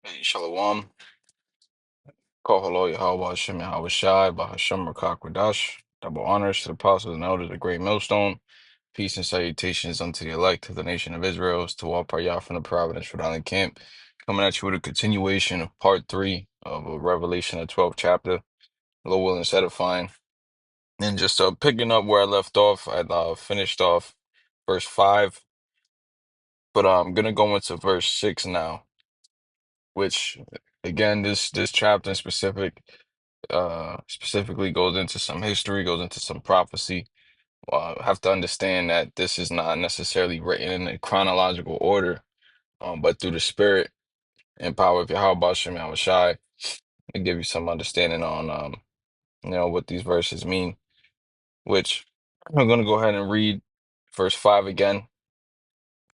Hey, Shalom. Kohalo Yahweh Hashem Yahweh Shai, Bahashem Rakakwadash. Double honors to the apostles and elders of the great millstone. Peace and salutations unto the elect of the nation of Israel, to all Yah from the Providence, Rhode Island camp. Coming at you with a continuation of part 3 of Revelation, the 12th chapter. Low will and edifying. And just picking up where I left off, I finished off verse 5, but I'm going to go into verse 6 now, which, again, this chapter in specifically goes into some history, goes into some prophecy. Have to understand that this is not necessarily written in a chronological order, but through the spirit and power of Yahweh Shem Yahweh Shai, to give you some understanding on what these verses mean, which I'm gonna go ahead and read verse 5 again.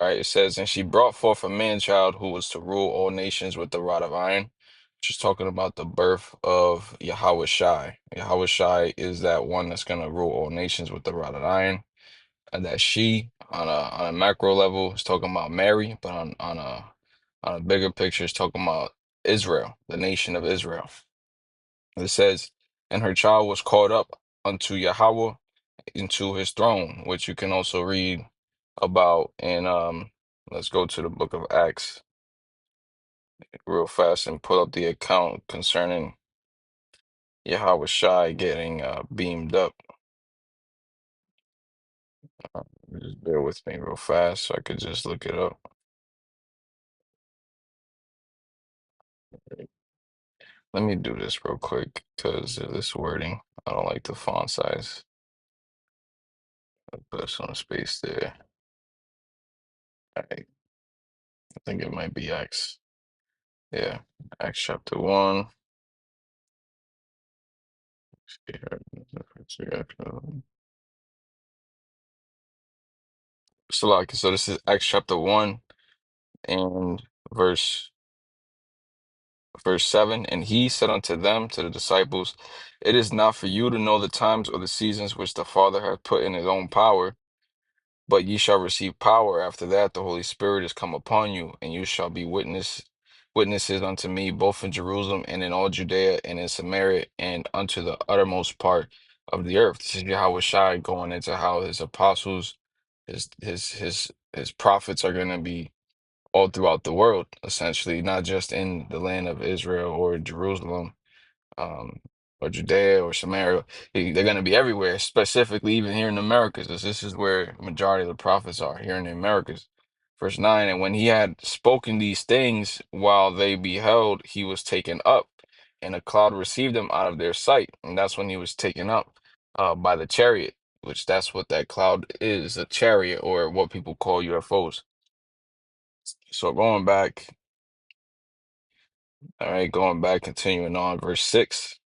All right, it says, "And she brought forth a man child who was to rule all nations with the rod of iron." Just talking about the birth of Yahweh Shai. Yahweh Shai is that one that's going to rule all nations with the rod of iron. And that she, on a macro level, is talking about Mary, but on a bigger picture, is talking about Israel, the nation of Israel. It says, "And her child was caught up unto Yahweh into his throne," which you can also read about in let's go to the book of Acts real fast and pull up the account concerning Yahweh Shai getting beamed up. Just bear with me real fast so I could just look it up. Let me do this real quick because of this wording. I don't like the font size. I'll put some space there. All right. I think it might be Acts. Yeah. Acts chapter 1. So this is Acts chapter 1 and verse verse 7. "And he said unto them, to the disciples, It is not for you to know the times or the seasons which the Father hath put in his own power, but ye shall receive power after that the Holy Spirit is come upon you, and you shall be witnesses unto me both in Jerusalem and in all Judea and in Samaria and unto the uttermost part of the earth." This is Yahweh Shai going into how his apostles, his prophets are going to be all throughout the world, essentially, not just in the land of Israel or Jerusalem, um, or Judea or Samaria. They're going to be everywhere, specifically even here in the Americas, as this is where majority of the prophets are, here in the Americas. Verse 9, "And when he had spoken these things, while they beheld, he was taken up, and a cloud received him out of their sight." And that's when he was taken up by the chariot, which that's what that cloud is, a chariot, or what people call UFOs. So going back, all right, going back, continuing on, verse 6.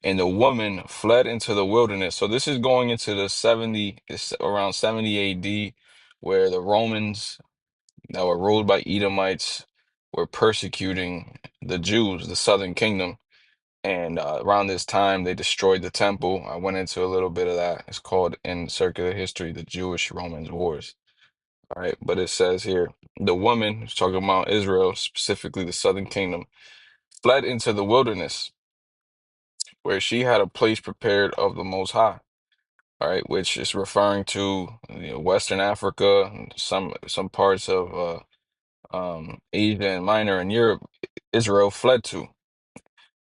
"And the woman fled into the wilderness." So this is going into the 70, it's around 70 AD, where the Romans that were ruled by Edomites were persecuting the Jews, the southern kingdom. And around this time, they destroyed the temple. I went into a little bit of that. It's called, in circular history, the Jewish-Romans Wars. All right, but it says here, the woman, who's talking about Israel, specifically the southern kingdom, fled into the wilderness, where she had a place prepared of the Most High. All right, which is referring to, Western Africa, and some parts of Asia and Minor and Europe. Israel fled to.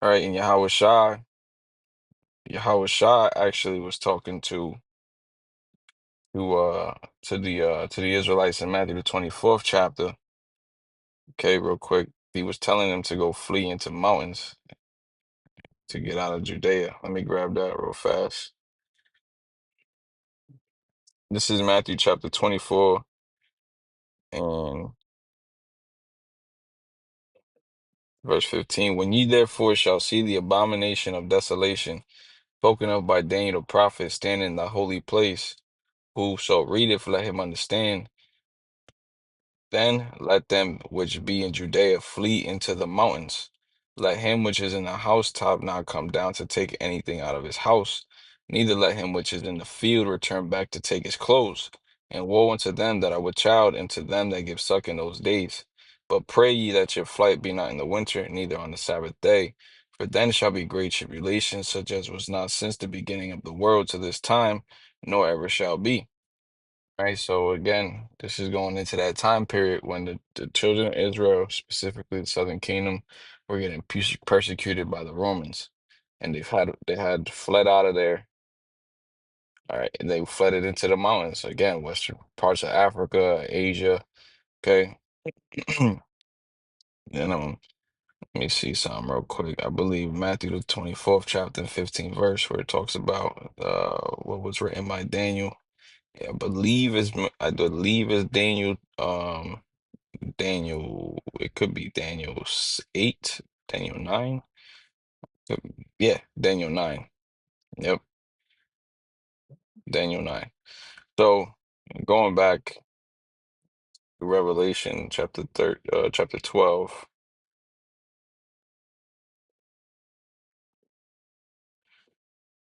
All right, and Yahweh Shai actually was talking to uh to the Israelites in Matthew the 24th chapter. Okay, real quick, he was telling them to go flee into mountains to get out of Judea. Let me grab that real fast. This is Matthew chapter 24 and verse 15. "When ye therefore shall see the abomination of desolation spoken of by Daniel the prophet stand in the holy place, whoso readeth, let him understand. Then let them which be in Judea flee into the mountains. Let him which is in the housetop not come down to take anything out of his house, neither let him which is in the field return back to take his clothes. And woe unto them that are with child, and to them that give suck in those days. But pray ye that your flight be not in the winter, neither on the Sabbath day. For then shall be great tribulation, such as was not since the beginning of the world to this time, nor ever shall be. Right? So again, this is going into that time period when the children of Israel, specifically the southern kingdom, were getting persecuted by the Romans. And they had fled out of there. All right, and they fled it into the mountains. Again, western parts of Africa, Asia. Okay. Then let me see something real quick. I believe Matthew the 24th chapter and 15th verse where it talks about what was written by Daniel. Yeah, I believe is Daniel Daniel, it could be Daniel 8, Daniel 9. Yeah, Daniel 9. Yep, Daniel 9. So going back to Revelation chapter 12,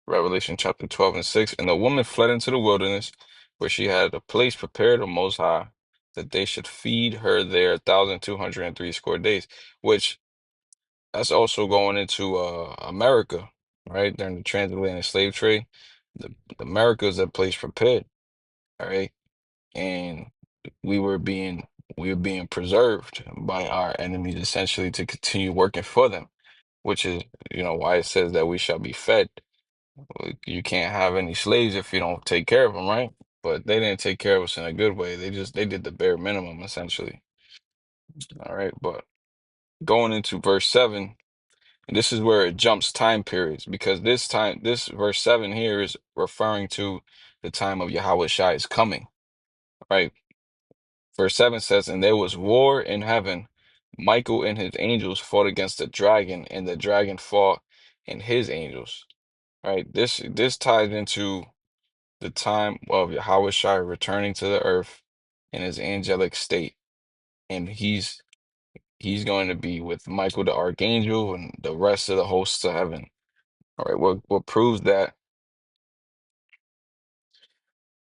Revelation chapter 12 and 6. And the woman fled into the wilderness where she had a place prepared of Most High that they should feed her there 1,203 score days, which that's also going into America, right? During the transatlantic slave trade. The America is a place prepared. All right. And we were being we were being preserved by our enemies essentially to continue working for them, which is, why it says that we shall be fed. Like, you can't have any slaves if you don't take care of them, right? But they didn't take care of us in a good way. They did the bare minimum essentially. All right, but going into verse 7, and this is where it jumps time periods because this verse 7 here is referring to the time of Yahweh Shai's coming, right? Verse 7 says, and there was war in heaven. Michael and his angels fought against the dragon, and the dragon fought and his angels. Right? This ties into the time of Yahweh Shai returning to the earth in his angelic state. And he's going to be with Michael the archangel and the rest of the hosts of heaven. All right, what proves that?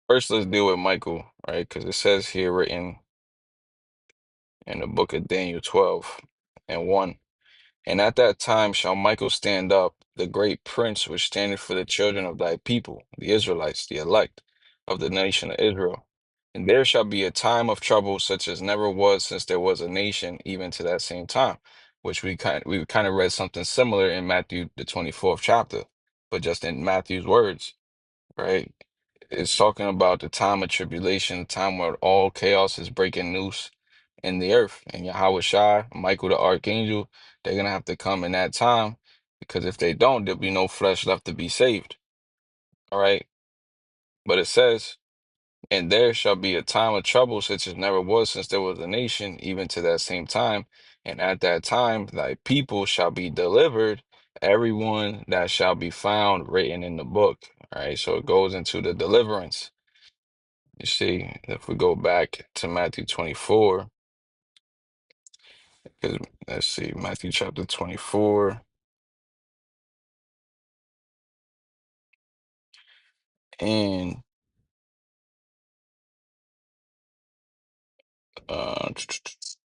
First, let's deal with Michael, right? Because it says here written in the book of Daniel 12 and 1. And at that time shall Michael stand up, the great prince which standeth for the children of thy people, the Israelites, the elect of the nation of Israel. And there shall be a time of trouble such as never was since there was a nation, even to that same time, which we kind of read something similar in Matthew the 24th chapter, but just in Matthew's words, right? It's talking about the time of tribulation, the time where all chaos is breaking loose in the earth. And Yahweh Shai, Michael the archangel, they're gonna have to come in that time because if they don't, there'll be no flesh left to be saved. All right. But it says, and there shall be a time of trouble such as never was since there was a nation, even to that same time. And at that time, thy people shall be delivered, everyone that shall be found written in the book. All right. So it goes into the deliverance. You see, if we go back to Matthew 24, 'cause- let's see, Matthew chapter 24, and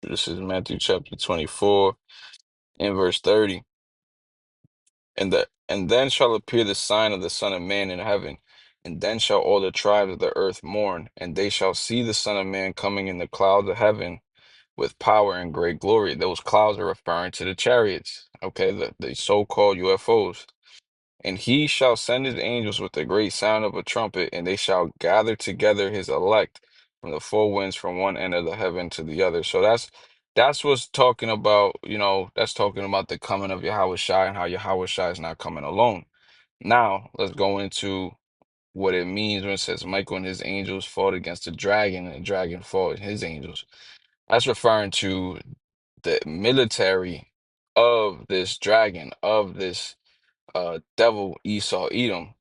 this is Matthew chapter 24 and verse 30. And then shall appear the sign of the Son of Man in heaven, and then shall all the tribes of the earth mourn, and they shall see the Son of Man coming in the clouds of heaven with power and great glory. Those clouds are referring to the chariots, okay, the so-called UFOs. And he shall send his angels with a great sound of a trumpet, and they shall gather together his elect from the four winds from one end of the heaven to the other. So that's what's talking about, that's talking about the coming of Yahweh Shai and how Yahweh Shai is not coming alone. Now, let's go into what it means when it says Michael and his angels fought against the dragon, and the dragon fought his angels. That's referring to the military of this dragon, of this devil Esau Edom,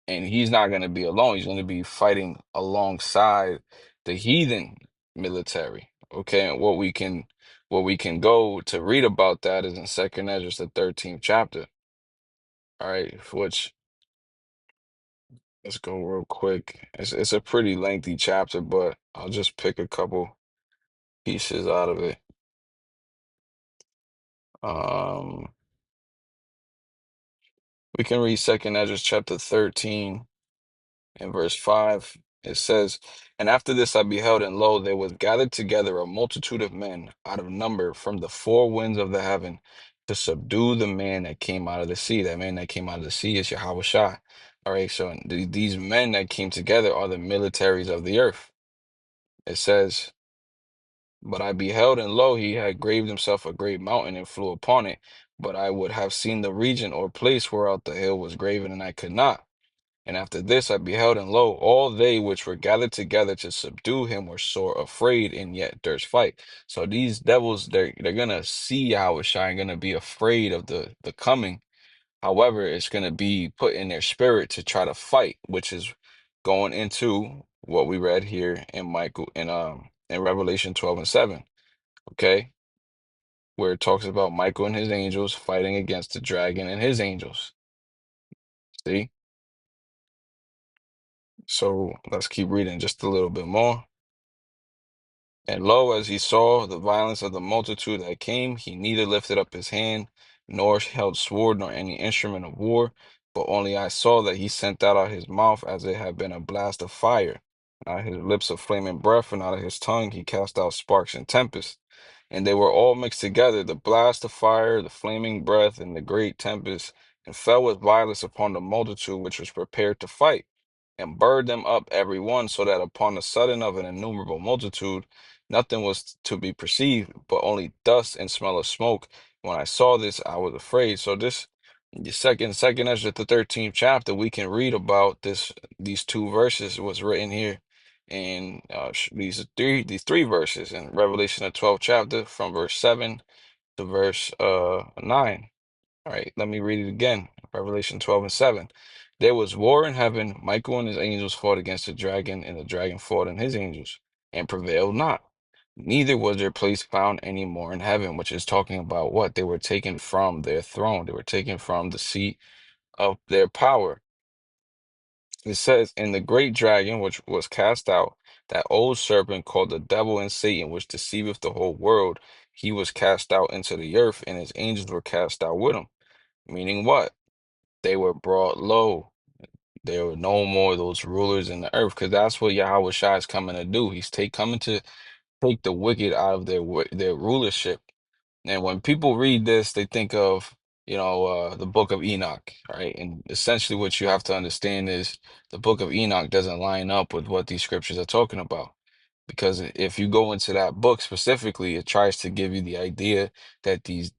and he's not going to be alone. He's going to be fighting alongside the heathen military. Okay, and what we can go to read about that is in Second Ezra, the 13th chapter. All right, which let's go real quick. It's a pretty lengthy chapter, but I'll just pick a couple pieces out of it. Um, we can read Second Ezra chapter 13 and verse 5. It says, "And after this I beheld, and lo, there was gathered together a multitude of men out of number from the four winds of the heaven to subdue the man that came out of the sea." That man that came out of the sea is Yahweh Shai. All right, so these men that came together are the militaries of the earth. It says, "But I beheld, and lo, he had graved himself a great mountain and flew upon it. But I would have seen the region or place whereout the hill was graven, and I could not. And after this I beheld, and lo, all they which were gathered together to subdue him were sore afraid, and yet durst fight." So these devils, they're gonna see Yahweh Shai and gonna be afraid of the coming. However, it's gonna be put in their spirit to try to fight, which is going into what we read here in Michael in Revelation 12 and 7. Okay, where it talks about Michael and his angels fighting against the dragon and his angels. See? So let's keep reading just a little bit more. "And lo, as he saw the violence of the multitude that came, he neither lifted up his hand, nor held sword, nor any instrument of war, but only I saw that he sent out of his mouth as it had been a blast of fire, and out of his lips a flaming breath, and out of his tongue he cast out sparks and tempests. And they were all mixed together, the blast of fire, the flaming breath, and the great tempest, and fell with violence upon the multitude which was prepared to fight, and burned them up every one, so that upon the sudden of an innumerable multitude nothing was to be perceived, but only dust and smell of smoke. When I saw this, I was afraid." So this, the second Ezra, the 13th chapter, we can read about this. These two verses was written here in these three verses in Revelation, the 12th chapter, from verse 7 to verse 9. All right, let me read it again. Revelation 12 and 7. "There was war in heaven. Michael and his angels fought against the dragon, and the dragon fought and his angels, and prevailed not. Neither was their place found any more in heaven," which is talking about what? They were taken from their throne. They were taken from the seat of their power. It says, "And the great dragon, which was cast out, that old serpent called the devil and Satan, which deceiveth the whole world, he was cast out into the earth, and his angels were cast out with him." Meaning what? They were brought low. There were no more those rulers in the earth, because that's what Yahweh Shai is coming to do. He's coming to take the wicked out of their rulership. And when people read this, they think of, the book of Enoch, right? And essentially what you have to understand is the book of Enoch doesn't line up with what these scriptures are talking about. Because if you go into that book specifically, it tries to give you the idea that these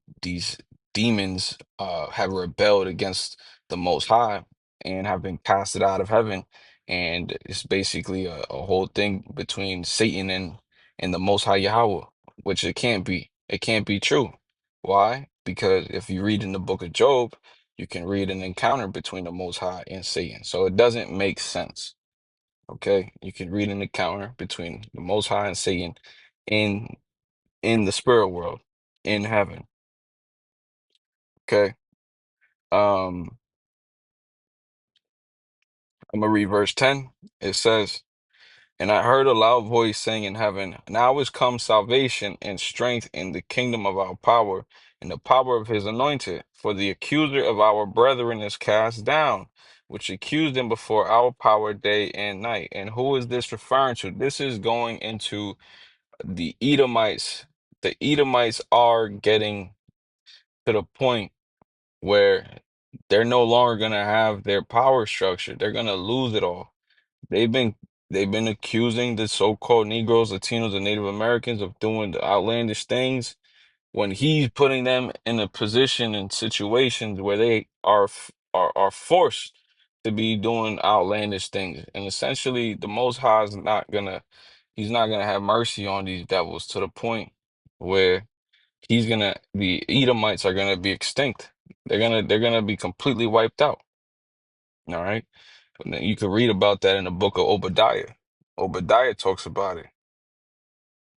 demons have rebelled against the Most High and have been casted out of heaven. And it's basically a whole thing between Satan and the Most High Yahweh, which it can't be. It can't be true. Why? Because if you read in the book of Job, you can read an encounter between the Most High and Satan. So it doesn't make sense. Okay, you can read an encounter between the Most High and Satan in in the spirit world, in heaven. Okay. Um, I'm gonna read verse 10. It says, "And I heard a loud voice saying in heaven, Now is come salvation and strength in the kingdom of our power, and the power of his anointed. For the accuser of our brethren is cast down, which accused them before our power day and night." And who is this referring to? This is going into the Edomites. The Edomites are getting to the point where they're no longer gonna have their power structure. They're gonna lose it all. They've been they've been accusing the so-called Negroes, Latinos, and Native Americans of doing the outlandish things when he's putting them in a position and situations where they are forced to be doing outlandish things. And essentially the Most High is not gonna he's not gonna have mercy on these devils to the point where the Edomites are gonna be extinct. They're gonna be completely wiped out. All right. And then you can read about that in the book of Obadiah. Obadiah talks about it.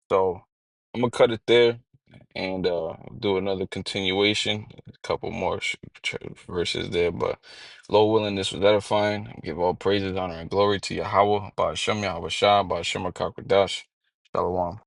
So I'm gonna cut it there and do another continuation, a couple more verses there. But Lord willing, this was edifying. Give all praises, honor, and glory to Yahweh, Ba'ashem Yahweh Shah, Ba'ashem Rakakwadash. Shalom.